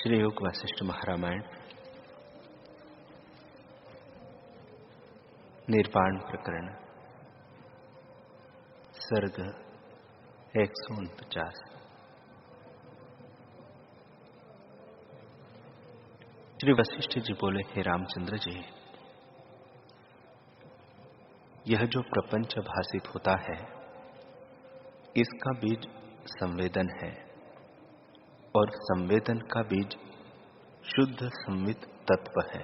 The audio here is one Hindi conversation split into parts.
श्री योग वशिष्ठ महारामायण निर्वाण प्रकरण सर्ग 149। श्री वशिष्ठ जी बोले, हे रामचंद्र जी, यह जो प्रपंच भासित होता है इसका बीज संवेदन है और संवेदन का बीज शुद्ध संवित तत्व है,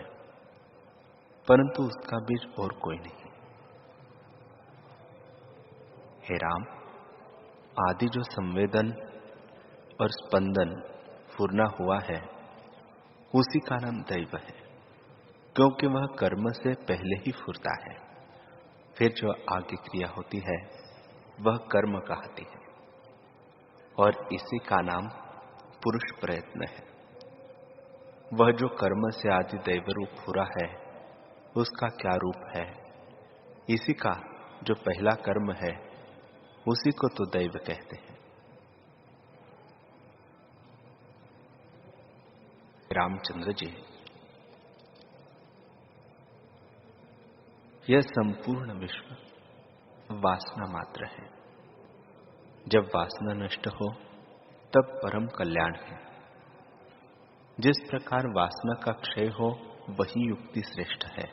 परंतु उसका बीज और कोई नहीं। हे राम, आदि जो संवेदन और स्पंदन फुरना हुआ है उसी का नाम दैव है, क्योंकि वह कर्म से पहले ही फुरता है। फिर जो आगे क्रिया होती है वह कर्म कहती है और इसी का नाम पुरुष प्रयत्न है। वह जो कर्म से आदि दैव रूप फुरा है उसका क्या रूप है? इसी का जो पहला कर्म है उसी को तो दैव कहते हैं। रामचंद्र जी, यह संपूर्ण विश्व वासना मात्र है। जब वासना नष्ट हो तब परम कल्याण है। जिस प्रकार वासना का क्षय हो वही युक्ति श्रेष्ठ है।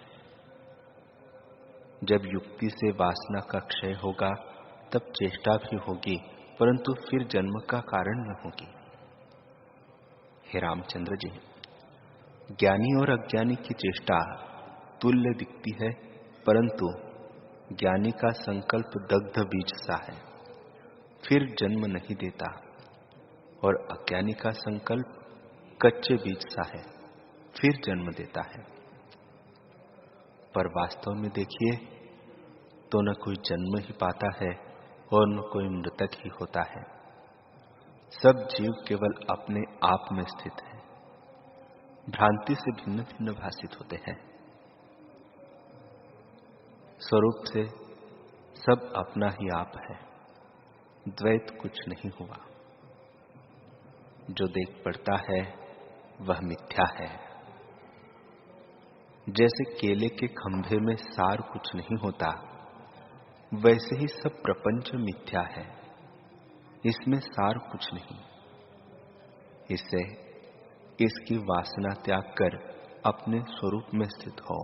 जब युक्ति से वासना का क्षय होगा तब चेष्टा भी होगी, परंतु फिर जन्म का कारण न होगी। हे रामचंद्र जी, ज्ञानी और अज्ञानी की चेष्टा तुल्य दिखती है, परंतु ज्ञानी का संकल्प दग्ध बीज सा है, फिर जन्म नहीं देता, और अज्ञानी का संकल्प कच्चे बीज सा है, फिर जन्म देता है। पर वास्तव में देखिए तो न कोई जन्म ही पाता है और न कोई मृतक ही होता है। सब जीव केवल अपने आप में स्थित है, भ्रांति से भिन्न भिन्न भासित होते हैं। स्वरूप से सब अपना ही आप है, द्वैत कुछ नहीं हुआ। जो देख पड़ता है वह मिथ्या है। जैसे केले के खंभे में सार कुछ नहीं होता, वैसे ही सब प्रपंच मिथ्या है, इसमें सार कुछ नहीं। इससे इसकी वासना त्याग कर अपने स्वरूप में स्थित हो।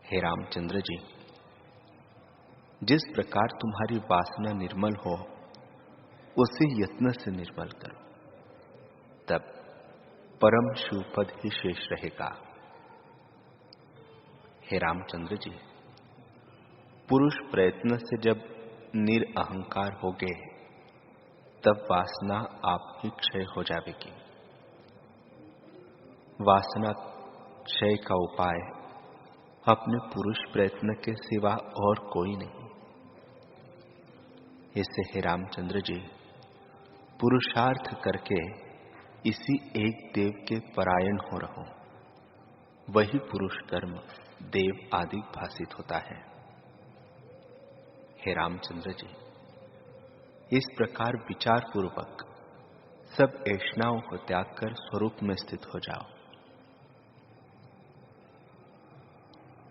हे रामचंद्र जी, जिस प्रकार तुम्हारी वासना निर्मल हो उसे यत्न से निर्मल करो, तब परम शिवपद ही शेष रहेगा। हे रामचंद्र जी, पुरुष प्रयत्न से जब निरअहंकार होगे तब वासना आप ही क्षय हो जाएगी। वासना क्षय का उपाय अपने पुरुष प्रयत्न के सिवा और कोई नहीं। इससे हे रामचंद्र जी, पुरुषार्थ करके इसी एक देव के परायण हो रहो, वही पुरुष कर्म देव आदि भासित होता है। हे रामचंद्र जी, इस प्रकार विचार पूर्वक सब ऐष्णाओं को त्याग कर स्वरूप में स्थित हो जाओ।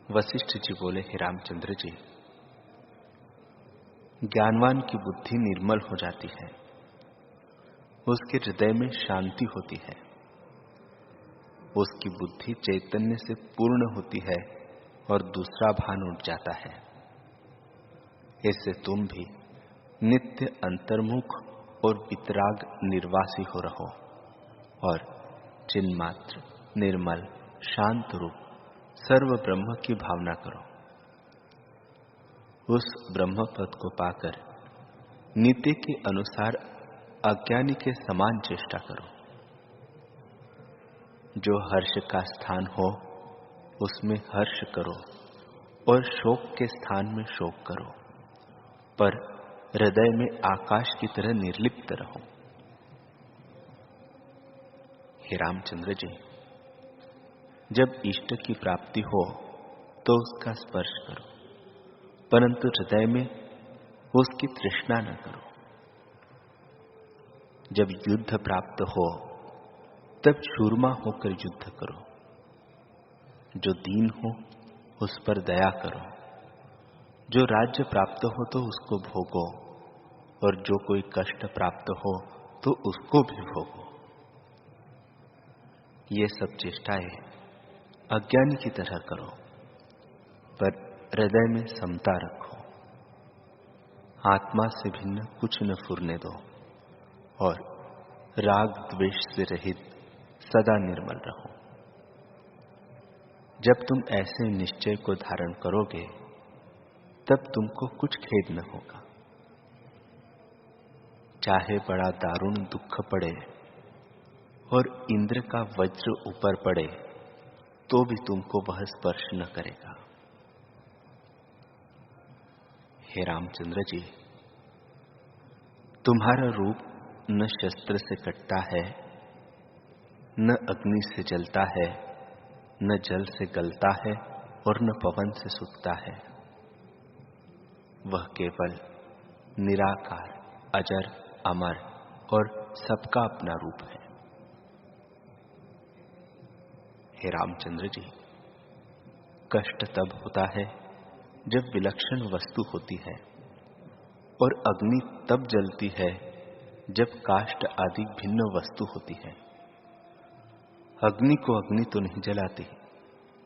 वशिष्ठ जी बोले, हे रामचंद्र जी, ज्ञानवान की बुद्धि निर्मल हो जाती है, उसके हृदय में शांति होती है, उसकी बुद्धि चैतन्य से पूर्ण होती है और दूसरा भान उठ जाता है। इससे तुम भी नित्य अंतर्मुख और वितराग निर्वासी हो रहो और चिन्मात्र निर्मल शांत रूप सर्व ब्रह्म की भावना करो। उस ब्रह्म पद को पाकर नीति के अनुसार अज्ञानी के समान चेष्टा करो। जो हर्ष का स्थान हो उसमें हर्ष करो और शोक के स्थान में शोक करो, पर हृदय में आकाश की तरह निर्लिप्त रहो। हे रामचंद्र जी, जब इष्ट की प्राप्ति हो तो उसका स्पर्श करो, परंतु हृदय में उसकी तृष्णा न करो। जब युद्ध प्राप्त हो तब शूरमा होकर युद्ध करो। जो दीन हो उस पर दया करो। जो राज्य प्राप्त हो तो उसको भोगो, और जो कोई कष्ट प्राप्त हो तो उसको भी भोगो। ये सब चेष्टाएं अज्ञानी की तरह करो, पर हृदय में समता रखो। आत्मा से भिन्न कुछ न फुरने दो, और राग द्वेष से रहित सदा निर्मल रहो। जब तुम ऐसे निश्चय को धारण करोगे तब तुमको कुछ खेद न होगा। चाहे बड़ा दारुण दुख पड़े और इंद्र का वज्र ऊपर पड़े तो भी तुमको वह स्पर्श न करेगा। हे रामचंद्र जी, तुम्हारा रूप न शस्त्र से कटता है, न अग्नि से जलता है, न जल से गलता है, और न पवन से सूखता है। वह केवल निराकार, अजर, अमर और सबका अपना रूप है। हे रामचंद्र जी, कष्ट तब होता है जब विलक्षण वस्तु होती है, और अग्नि तब जलती है जब काष्ठ आदि भिन्न वस्तु होती है। अग्नि को अग्नि तो नहीं जलाती,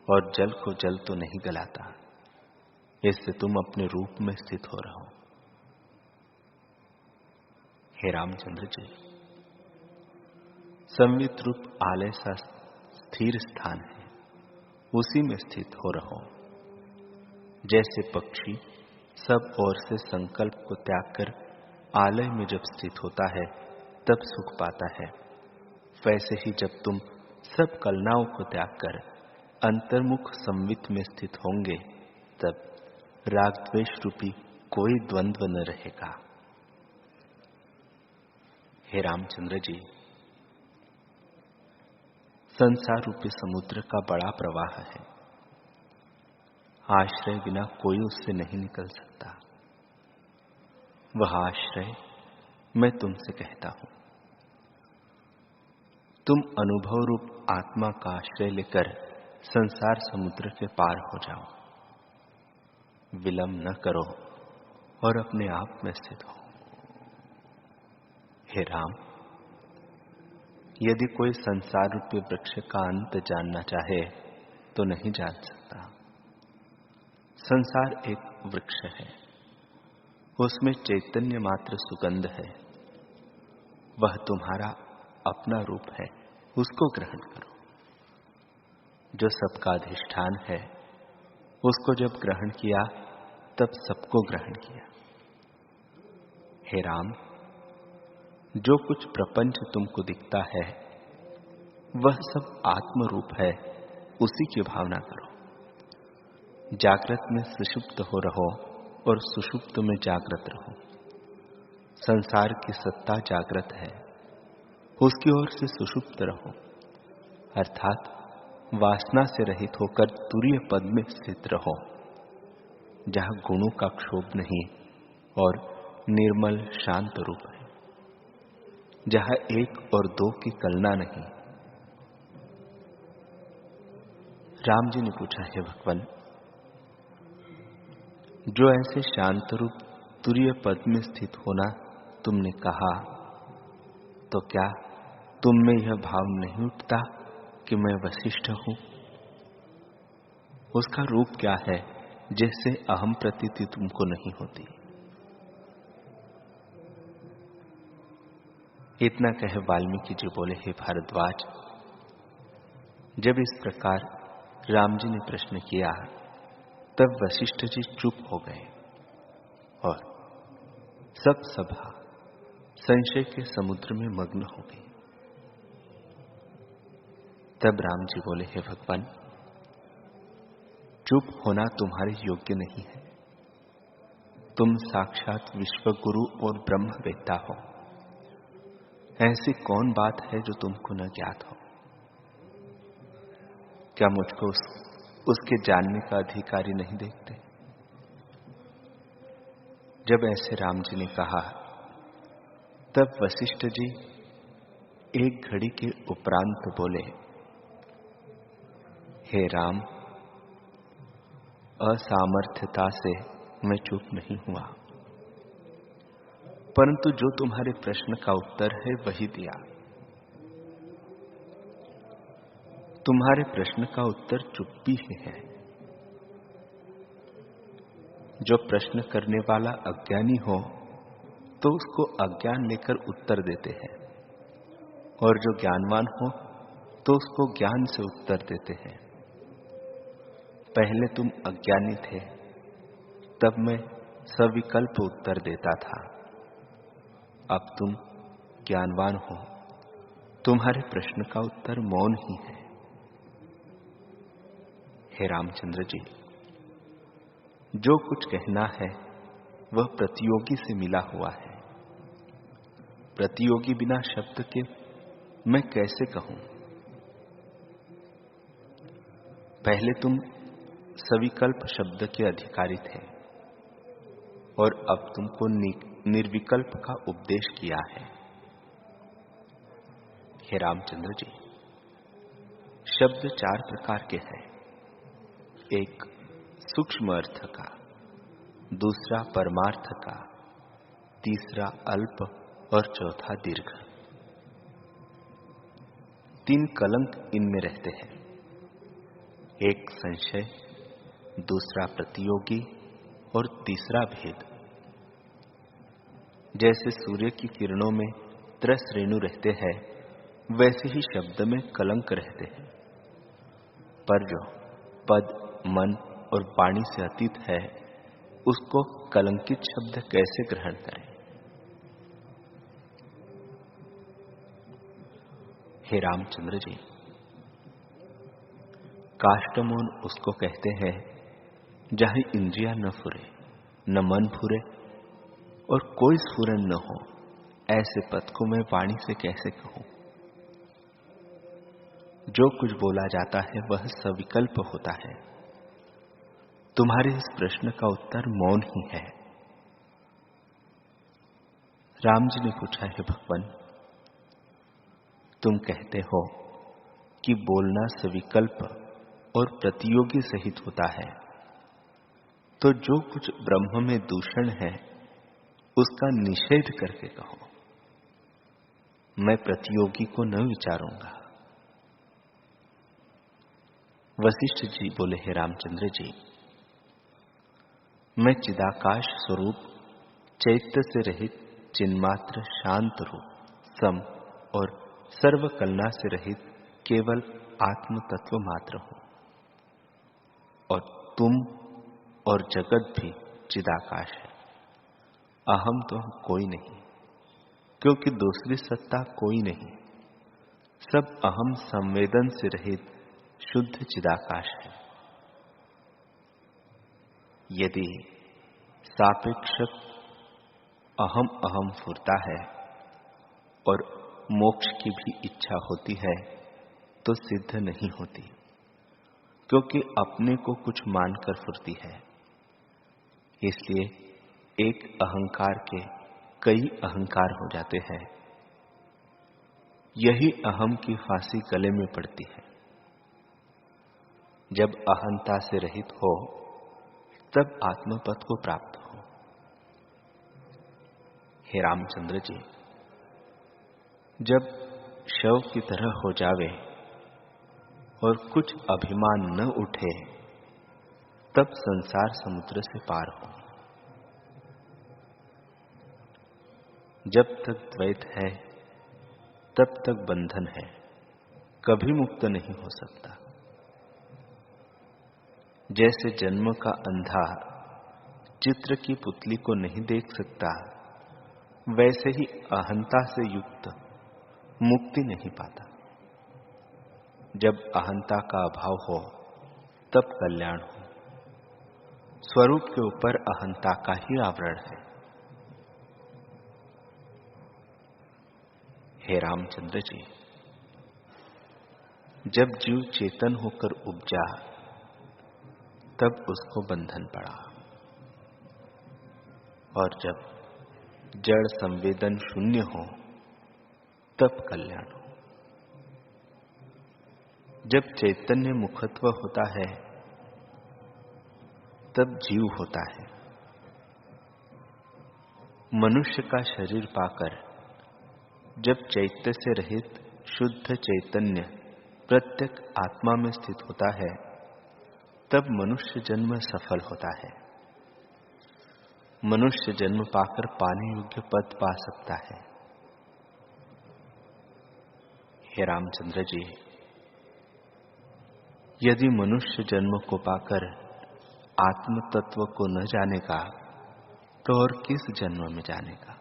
और जल को जल तो नहीं गलाता। इससे तुम अपने रूप में स्थित हो रहो। हे रामचंद्र जी, संवित रूप आलय सा स्थिर स्थान है, उसी में स्थित हो रहो। जैसे पक्षी सब ओर से संकल्प को त्याग कर आलय में जब स्थित होता है तब सुख पाता है, वैसे ही जब तुम सब कलनाओं को त्याग कर अंतर्मुख संवित में स्थित होंगे तब राग द्वेष रूपी कोई द्वंद्व न रहेगा। हे रामचंद्र जी, संसार रूपी समुद्र का बड़ा प्रवाह है। आश्रय बिना कोई उससे नहीं निकल सकता। वह आश्रय मैं तुमसे कहता हूं। तुम अनुभव रूप आत्मा का आश्रय लेकर संसार समुद्र के पार हो जाओ। विलंब न करो और अपने आप में स्थित हो। हे राम, यदि कोई संसार रूपी वृक्ष का अंत जानना चाहे तो नहीं जान सकता। संसार एक वृक्ष है, उसमें चैतन्य मात्र सुगंध है। वह तुम्हारा अपना रूप है, उसको ग्रहण करो। जो सबका अधिष्ठान है, उसको जब ग्रहण किया तब सबको ग्रहण किया। हे राम, जो कुछ प्रपंच तुमको दिखता है वह सब आत्म रूप है, उसी की भावना करो। जागृत में सुषुप्त हो रहो और सुषुप्त में जागृत रहो। संसार की सत्ता जागृत है, उसकी ओर से सुषुप्त रहो, अर्थात वासना से रहित होकर तुरीय पद में स्थित रहो, जहां गुणों का क्षोभ नहीं और निर्मल शांत रूप है, जहां एक और दो की कलना नहीं। राम जी ने पूछा, हे भगवान, जो ऐसे शांत रूप तुरीय पद में स्थित होना तुमने कहा, तो क्या तुम में यह भाव नहीं उठता कि मैं वशिष्ठ हूं? उसका रूप क्या है जिससे अहम प्रतीति तुमको नहीं होती? इतना कहे वाल्मीकि जी बोले, हे भारद्वाज, जब इस प्रकार राम जी ने प्रश्न किया तब वशिष्ठ जी चुप हो गए और सब सभा संशय के समुद्र में मग्न हो गई। तब राम जी बोले, हे भगवान, चुप होना तुम्हारे योग्य नहीं है। तुम साक्षात विश्व गुरु और ब्रह्म वेत्ता हो। ऐसी कौन बात है जो तुमको न ज्ञात हो? क्या मुझको उसके जानने का अधिकारी नहीं देखते? जब ऐसे राम जी ने कहा तब वशिष्ठ जी एक घड़ी के उपरांत बोले, हे राम, असामर्थ्यता से मैं चुप नहीं हुआ, परंतु जो तुम्हारे प्रश्न का उत्तर है वही दिया। तुम्हारे प्रश्न का उत्तर चुप्पी ही है। जो प्रश्न करने वाला अज्ञानी हो तो उसको अज्ञान लेकर उत्तर देते हैं, और जो ज्ञानवान हो तो उसको ज्ञान से उत्तर देते हैं। पहले तुम अज्ञानी थे, तब मैं सविकल्प उत्तर देता था। अब तुम ज्ञानवान हो, तुम्हारे प्रश्न का उत्तर मौन ही है। हे रामचंद्र जी, जो कुछ कहना है वह प्रतियोगी से मिला हुआ है। प्रतियोगी बिना शब्द के मैं कैसे कहूं? पहले तुम सविकल्प शब्द के अधिकारी थे, और अब तुमको निर्विकल्प का उपदेश किया है। हे रामचंद्र जी, शब्द 4 प्रकार के हैं। एक सूक्ष्म अर्थ का, दूसरा परमार्थ का, तीसरा अल्प और चौथा दीर्घ। 3 कलंक इनमें रहते हैं। एक संशय, दूसरा प्रतियोगी और तीसरा भेद। जैसे सूर्य की किरणों में 3 रेणु रहते हैं, वैसे ही शब्द में कलंक रहते हैं। पर जो पद, मन और वाणी से अतीत है, उसको कलंकित शब्द कैसे ग्रहण करें? हे रामचंद्र जी, काष्ठमौन उसको कहते हैं जहां इंद्रियां न फुरे, न मन फुरे और कोई स्फुरन न हो। ऐसे पद को मैं वाणी से कैसे कहूं? जो कुछ बोला जाता है वह सविकल्प होता है। तुम्हारे इस प्रश्न का उत्तर मौन ही है। राम जी ने पूछा, है भगवान, तुम कहते हो कि बोलना सविकल्प और प्रतियोगी सहित होता है, तो जो कुछ ब्रह्म में दूषण है उसका निषेध करके कहो। मैं प्रतियोगी को न विचारूंगा। वशिष्ठ जी बोले, हे रामचंद्र जी, मैं चिदाकाश स्वरूप, चैत्य से रहित, चिन्मात्र शांत रूप, सम और सर्व कलना से रहित केवल आत्म तत्व मात्र हूं, और तुम और जगत भी चिदाकाश है। अहम तो कोई नहीं, क्योंकि दूसरी सत्ता कोई नहीं। सब अहम संवेदन से रहित शुद्ध चिदाकाश है। यदि सापेक्षक अहम अहम फुरता है और मोक्ष की भी इच्छा होती है तो सिद्ध नहीं होती, क्योंकि अपने को कुछ मानकर फुरती है। इसलिए एक अहंकार के कई अहंकार हो जाते हैं। यही अहम की फांसी गले में पड़ती है। जब अहंता से रहित हो तब आत्मपद को प्राप्त हो। हे रामचंद्र जी, जब शव की तरह हो जावे और कुछ अभिमान न उठे, तब संसार समुद्र से पार हो। जब तक द्वैत है तब तक बंधन है, कभी मुक्त नहीं हो सकता। जैसे जन्म का अंधा चित्र की पुतली को नहीं देख सकता, वैसे ही अहंता से युक्त मुक्ति नहीं पाता। जब अहंता का अभाव हो तब कल्याण हो। स्वरूप के ऊपर अहंता का ही आवरण है। हे रामचंद्र जी, जब जीव चेतन होकर उपजा तब उसको बंधन पड़ा, और जब जड़ संवेदन शून्य हो तब कल्याण हो। जब चैतन्य मुखत्व होता है तब जीव होता है। मनुष्य का शरीर पाकर जब चैत्य से रहित शुद्ध चैतन्य प्रत्येक आत्मा में स्थित होता है तब मनुष्य जन्म सफल होता है। मनुष्य जन्म पाकर पाने योग्य पद पा सकता है। हे रामचंद्र जी, यदि मनुष्य जन्म को पाकर आत्म तत्व को न जानेगा तो और किस जन्म में जानेगा?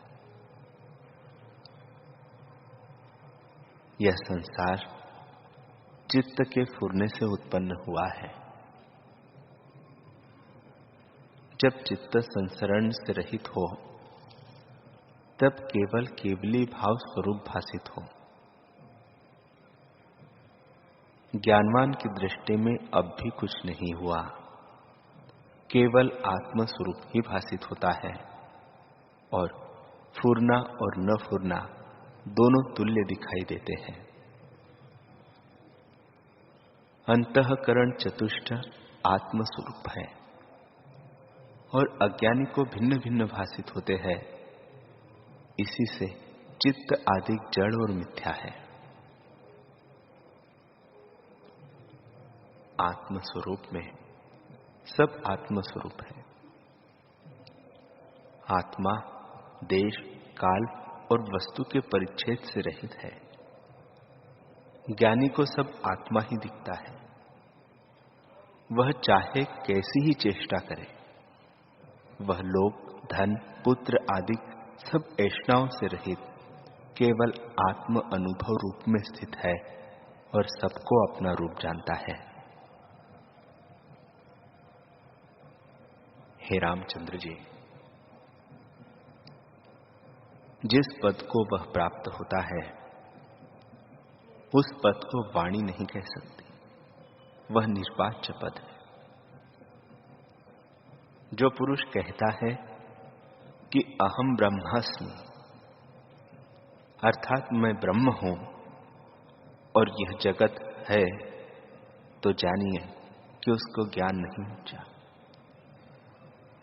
यह संसार चित्त के फुरने से उत्पन्न हुआ है। जब चित्त संसरण से रहित हो तब केवल केवली भाव स्वरूप भासित हो। ज्ञानवान की दृष्टि में अब भी कुछ नहीं हुआ, केवल आत्म स्वरूप ही भासित होता है और फूरना और न फूरना दोनों तुल्य दिखाई देते हैं। अंतःकरण चतुष्ट आत्म स्वरूप है और अज्ञानी को भिन्न भिन्न भासित होते हैं। इसी से चित्त आदि जड़ और मिथ्या है। आत्म स्वरूप में सब आत्म स्वरूप है। आत्मा देश, काल और वस्तु के परिच्छेद से रहित है। ज्ञानी को सब आत्मा ही दिखता है। वह चाहे कैसी ही चेष्टा करे, वह लोक, धन, पुत्र आदि सब ऐष्णाओं से रहित केवल आत्म अनुभव रूप में स्थित है और सबको अपना रूप जानता है। हे रामचंद्र जी, जिस पद को वह प्राप्त होता है उस पद को वाणी नहीं कह सकती, वह निर्वाच्य पद है। जो पुरुष कहता है कि अहम ब्रह्मास्मि, अर्थात मैं ब्रह्म हूं और यह जगत है, तो जानिए कि उसको ज्ञान नहीं पहुंचा।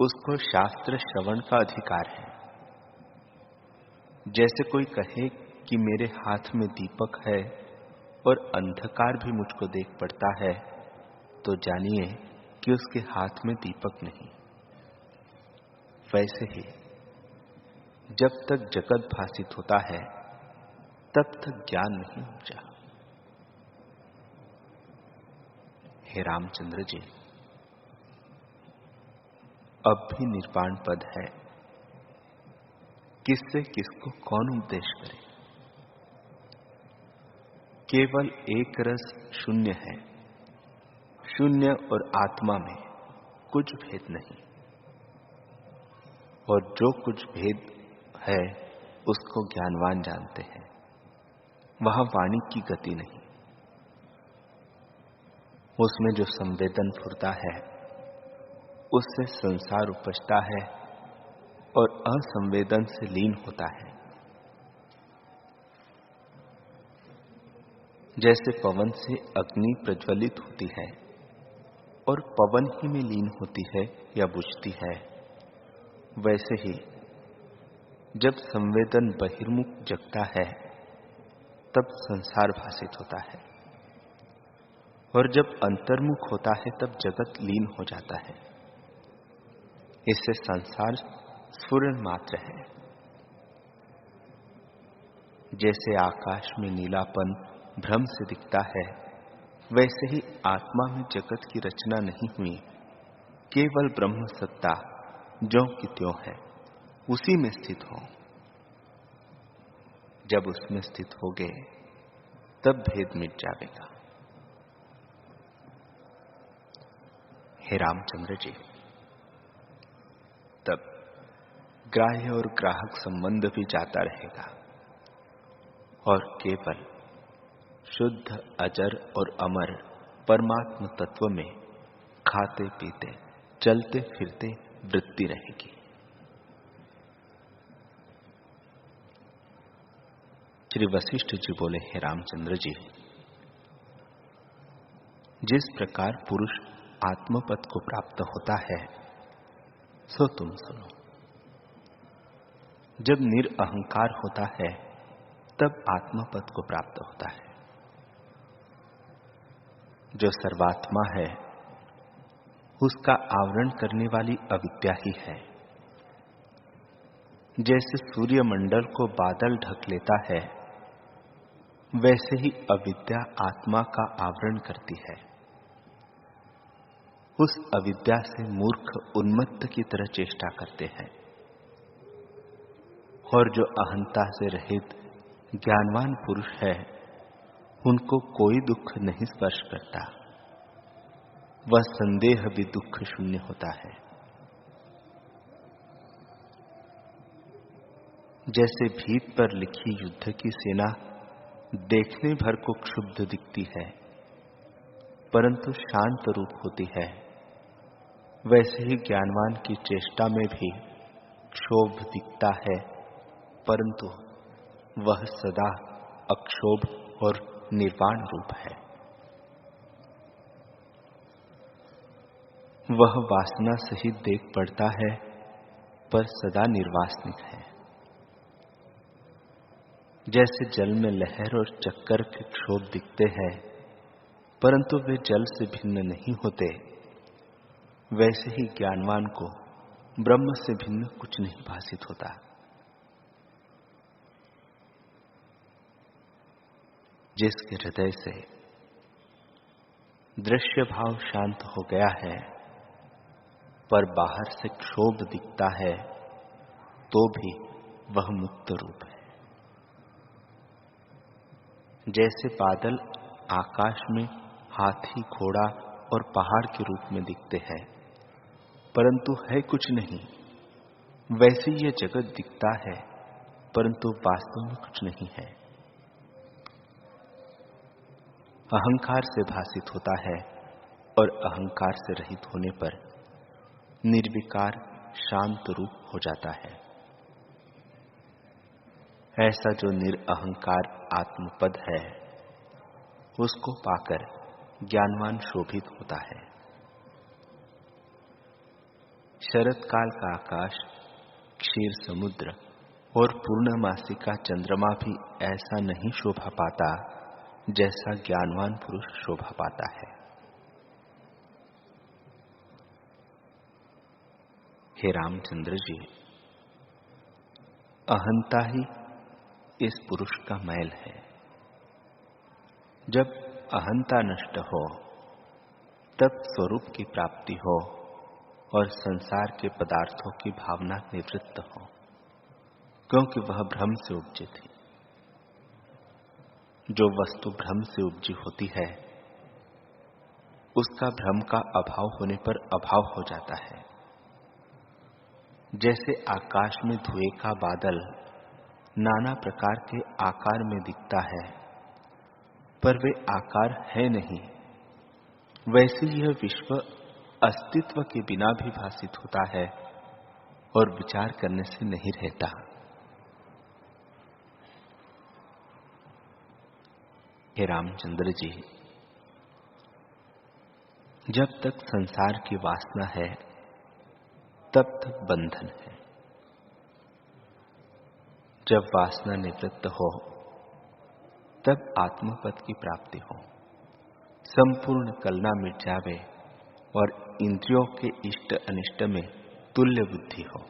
उसको शास्त्र श्रवण का अधिकार है। जैसे कोई कहे कि मेरे हाथ में दीपक है और अंधकार भी मुझको देख पड़ता है, तो जानिए कि उसके हाथ में दीपक नहीं। वैसे ही जब तक जगत भासित होता है तब तक ज्ञान नहीं पहुंचा। हे रामचंद्र जी, अब भी निर्वाण पद है। किससे किसको कौन उपदेश करे? केवल एक रस शून्य है। शून्य और आत्मा में कुछ भेद नहीं, और जो कुछ भेद है उसको ज्ञानवान जानते हैं। वहां वाणी की गति नहीं। उसमें जो संवेदन फुरता है उससे संसार उपजता है और असंवेदन से लीन होता है। जैसे पवन से अग्नि प्रज्वलित होती है और पवन ही में लीन होती है या बुझती है, वैसे ही जब संवेदन बहिर्मुख जगता है तब संसार भासित होता है, और जब अंतर्मुख होता है तब जगत लीन हो जाता है। इससे संसार स्फुरण मात्र है। जैसे आकाश में नीलापन भ्रम से दिखता है, वैसे ही आत्मा में जगत की रचना नहीं हुई, केवल ब्रह्म सत्ता ज्यों की त्यों है, उसी में स्थित हो। जब उसमें स्थित होगे तब भेद मिट जाएगा। हे रामचंद्र जी, तब ग्राह्य और ग्राहक संबंध भी जाता रहेगा और केवल शुद्ध, अजर और अमर परमात्म तत्व में खाते पीते चलते फिरते वृत्ति रहेगी। श्री वशिष्ठ जी बोले, हे रामचंद्र जी, जिस प्रकार पुरुष आत्मपद को प्राप्त होता है, सो तुम सुनो। जब निरअहंकार होता है तब आत्मपद को प्राप्त होता है। जो सर्वात्मा है उसका आवरण करने वाली अविद्या ही है। जैसे सूर्यमंडल को बादल ढक लेता है, वैसे ही अविद्या आत्मा का आवरण करती है। उस अविद्या से मूर्ख उन्मत्त की तरह चेष्टा करते हैं, और जो अहंता से रहित ज्ञानवान पुरुष है, उनको कोई दुख नहीं स्पर्श करता। वह संदेह भी दुख शून्य होता है। जैसे भीत पर लिखी युद्ध की सेना देखने भर को क्षुब्ध दिखती है, परंतु शांत रूप होती है, वैसे ही ज्ञानवान की चेष्टा में भी क्षोभ दिखता है, परंतु वह सदा अक्षोभ और निर्वाण रूप है। वह वासना सहित देख पड़ता है, पर सदा निर्वासनिक है। जैसे जल में लहर और चक्कर के क्षोभ दिखते हैं, परंतु वे जल से भिन्न नहीं होते, वैसे ही ज्ञानवान को ब्रह्म से भिन्न कुछ नहीं भासित होता। जिसके हृदय से दृश्य भाव शांत हो गया है, पर बाहर से क्षोभ दिखता है, तो भी वह मुक्त रूप है। जैसे बादल आकाश में हाथी, घोड़ा और पहाड़ के रूप में दिखते हैं, परंतु है कुछ नहीं, वैसे यह जगत दिखता है, परंतु वास्तव में कुछ नहीं है। अहंकार से भासित होता है, और अहंकार से रहित होने पर निर्विकार शांत रूप हो जाता है। ऐसा जो निरअहंकार आत्मपद है, उसको पाकर ज्ञानवान शोभित होता है। शरद काल का आकाश, क्षीर समुद्र और पूर्णमासी का चंद्रमा भी ऐसा नहीं शोभा पाता जैसा ज्ञानवान पुरुष शोभा पाता है। हे रामचंद्र जी, अहंता ही इस पुरुष का मैल है। जब अहंता नष्ट हो, तब स्वरूप की प्राप्ति हो और संसार के पदार्थों की भावना निवृत्त हो, क्योंकि वह भ्रम से उपजी थी। जो वस्तु भ्रम से उपजी होती है, उसका भ्रम का अभाव होने पर अभाव हो जाता है। जैसे आकाश में धुएं का बादल नाना प्रकार के आकार में दिखता है, पर वे आकार है नहीं, वैसे यह विश्व अस्तित्व के बिना भी भासित होता है और विचार करने से नहीं रहता। हे रामचंद्र जी, जब तक संसार की वासना है, तब तक बंधन है। जब वासना निवृत्त हो, तब आत्मपद की प्राप्ति हो, संपूर्ण कलना मिट जावे और इंद्रियों के इष्ट अनिष्ट में तुल्य बुद्धि हो,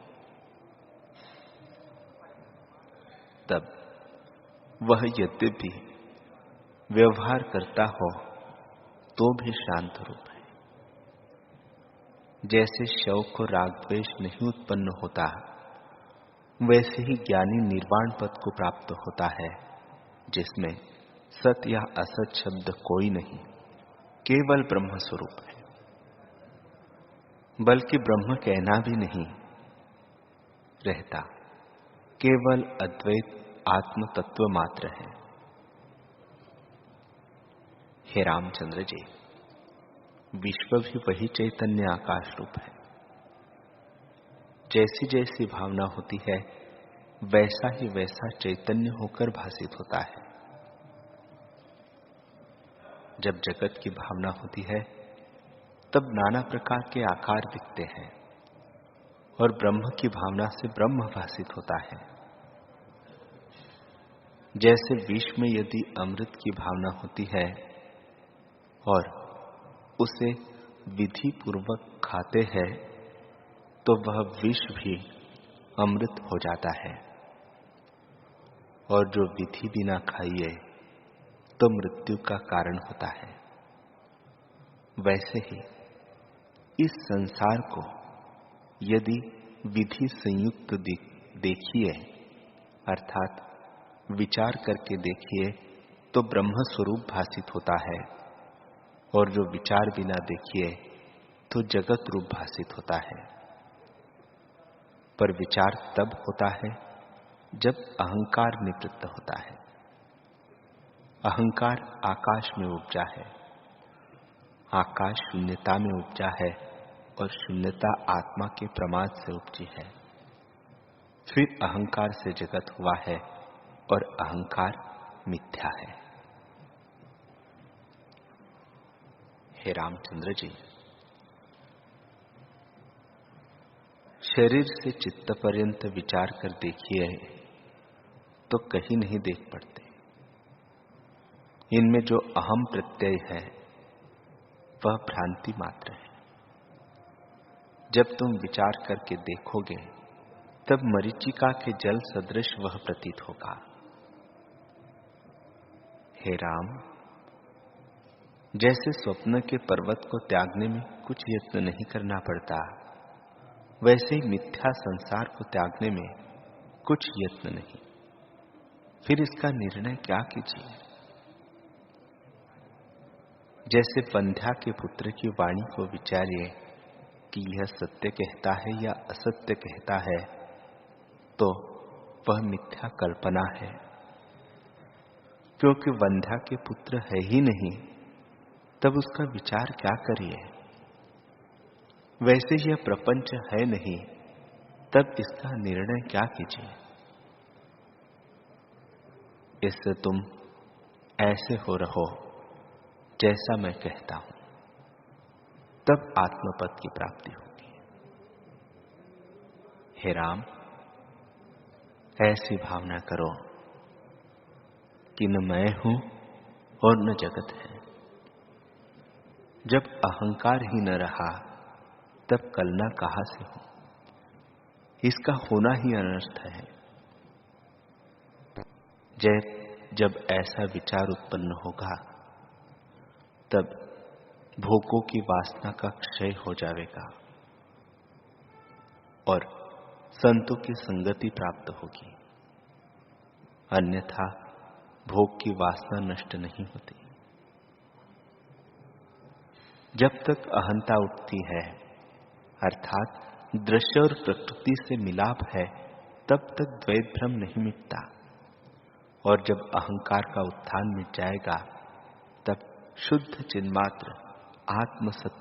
तब वह यद्यपि व्यवहार करता हो तो भी शांत रूप है। जैसे शव को राग द्वेष नहीं उत्पन्न होता, वैसे ही ज्ञानी निर्वाण पद को प्राप्त होता है, जिसमें सत या असत शब्द कोई नहीं, केवल ब्रह्म स्वरूप है। बल्कि ब्रह्म कहना भी नहीं रहता, केवल अद्वैत आत्म तत्व मात्र है। हे रामचंद्र जी, विश्व भी वही चैतन्य आकाश रूप है। जैसी जैसी भावना होती है, वैसा ही वैसा चैतन्य होकर भासित होता है। जब जगत की भावना होती है तब नाना प्रकार के आकार दिखते हैं और ब्रह्म की भावना से ब्रह्म भासित होता है। जैसे विष में यदि अमृत की भावना होती है और उसे विधि पूर्वक खाते हैं तो वह विष भी अमृत हो जाता है, और जो विधि बिना खाइए तो मृत्यु का कारण होता है। वैसे ही इस संसार को यदि विधि संयुक्त देखिए, अर्थात विचार करके देखिए, तो ब्रह्म स्वरूप भासित होता है, और जो विचार बिना देखिए तो जगत रूप भासित होता है। पर विचार तब होता है जब अहंकार निवृत्त होता है। अहंकार आकाश में उपजा है, आकाश शून्यता में उपजा है, और शून्यता आत्मा के प्रमाद से उपजी है। फिर अहंकार से जगत हुआ है और अहंकार मिथ्या है। हे रामचंद्र जी, शरीर से चित्त पर्यंत विचार कर देखिए तो कहीं नहीं देख पड़ते। इनमें जो अहम प्रत्यय है वह भ्रांति मात्र है। जब तुम विचार करके देखोगे तब मरीचिका के जल सदृश वह प्रतीत होगा। हे राम, जैसे स्वप्न के पर्वत को त्यागने में कुछ यत्न नहीं करना पड़ता, वैसे ही मिथ्या संसार को त्यागने में कुछ यत्न नहीं। फिर इसका निर्णय क्या कीजिए? जैसे पंध्या के पुत्र की वाणी को विचारिए कि यह सत्य कहता है या असत्य कहता है, तो वह मिथ्या कल्पना है, क्योंकि वंध्या के पुत्र है ही नहीं, तब उसका विचार क्या करिए? वैसे यह प्रपंच है नहीं, तब इसका निर्णय क्या कीजिए? इससे तुम ऐसे हो रहो जैसा मैं कहता हूं, तब आत्मपद की प्राप्ति होगी। हे राम, ऐसी भावना करो कि न मैं हूं और न जगत है। जब अहंकार ही न रहा तब कलना कहां से हो? इसका होना ही अनर्थ है। जब ऐसा विचार उत्पन्न होगा तब भोगों की वासना का क्षय हो जाएगा और संतों की संगति प्राप्त होगी। अन्यथा भोग की वासना नष्ट नहीं होती। जब तक अहंता उठती है, अर्थात दृश्य और प्रकृति से मिलाप है, तब तक द्वैत भ्रम नहीं मिटता, और जब अहंकार का उत्थान मिट जाएगा तब शुद्ध चिन्मात्र आत्म सत्य